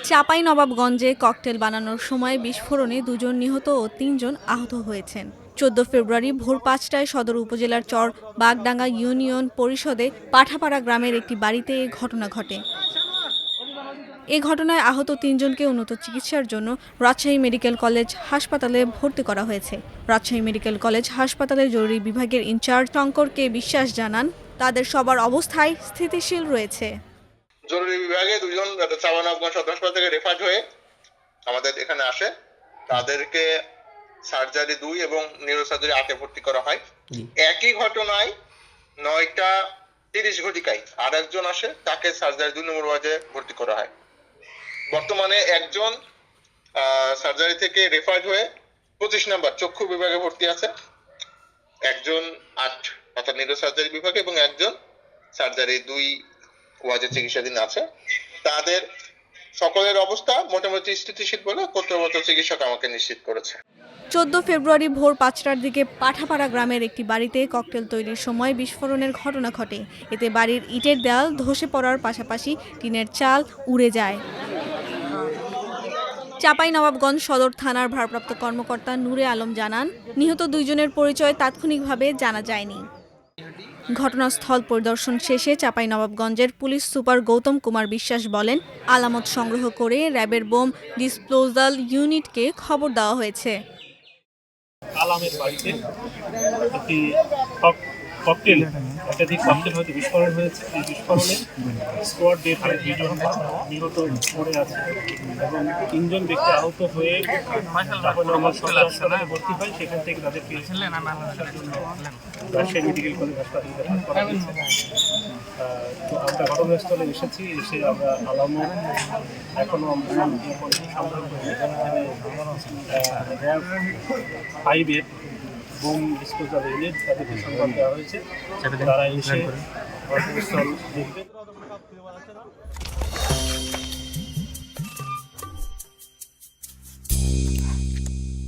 চাঁপাইনবাবগঞ্জে cocktail বানানোর সময় বিস্ফোরণে 2 জন নিহত ও 3 জন আহত হয়েছেন। 14 ফেব্রুয়ারি ভোর 5টায় সদর উপজেলার চর বাগডাঙ্গা ইউনিয়ন পরিষদে পাঠাপাড়া গ্রামের একটি বাড়িতে এ ঘটনা ঘটে। এ ঘটনায় আহত 3 জনকে উন্নত চিকিৎসার জন্য রাজশাহী মেডিকেল কলেজ হাসপাতালে ভর্তি করা হয়েছে। রাজশাহী মেডিকেল কলেজ হাসপাতালের জরুরি বিভাগের ইনচার্জ শঙ্কর কে বিশ্বাস জানান, তাদের সবার অবস্থায় স্থিতিশীল রয়েছে। জরুরি বিভাগে 2 জন চাঁপাইনবাবগঞ্জ সদর হাসপাতাল থেকে রেফার হয়ে আমাদের এখানে আসে। তাদেরকে সার্জারি 2 এবং নিউরোসার্জারি 8 এ ভর্তি করা হয়। একই ঘটনায় 9টা 30 ঘটিকায় আরেকজন আসে, তাকে সার্জারি 2 নম্বর ওয়ার্ডে ভর্তি করা হয়। বর্তমানে একজন সার্জারি থেকে রেফার হয়ে 25 নম্বর চক্ষু বিভাগে ভর্তি আছে, একজন 8 অর্থাৎ নিউরোসার্জারি বিভাগে এবং একজন সার্জারি 2 ওয়ার্ডে চিকিৎসাধীন আছে। তাদের সকলের অবস্থা মোটামুটি স্থিতিশীল বলে কর্তব্যরত চিকিৎসক আমাকে নিশ্চিত করেছে। 14 ফেব্রুয়ারি ভোর 5টার দিকে পাঠাপাড়া গ্রামের একটি বাড়িতে ককটেল তৈরির সময় বিস্ফোরণের ঘটনা ঘটে। এতে বাড়ির ইটের দেয়াল ধসে পড়ার পাশাপাশি টিনের চাল উড়ে যায়। চাঁপাইনবাবগঞ্জ সদর থানার ভারপ্রাপ্ত কর্মকর্তা নূরে আলম জানান, নিহত 2 জনের পরিচয় তাৎক্ষণিকভাবে জানা যায়নি। ঘটনাস্থল পরিদর্শন শেষে চাঁপাইনবাবগঞ্জের পুলিশ সুপার গৌতম কুমার বিশ্বাস বলেন, আলামত সংগ্রহ করে র্যাবের বোম ডিসপোজাল ইউনিটকে খবর দেওয়া হয়েছে। আলামের বাড়িতে একটি ককটেল একাধিক ককটেল হয়তো বিস্ফোরণ হয়েছে। এই বিস্ফোরণে স্কোয়াড ডেড হয়ে 2 জন নিহত পড়ে আছে এবং 3 জন ব্যক্তি আহত হয়ে হাসপাতালে ভর্তি হয়। সেখান থেকে তাদেরকে রাজশাহী মেডিকেল কলেজ হাসপাতালে রেফার করা হয়েছে। তো আমরা ঘটনাস্থলে এসেছি, এসে আমরা আলামত এখনো সংগ্রহ করে র্যাব 5-এর বোম ডিসপোজাল ইউনিট তাদেরকে সংবাদ দেওয়া হয়েছে, তারা এসে ঘটনাস্থল দেখবে।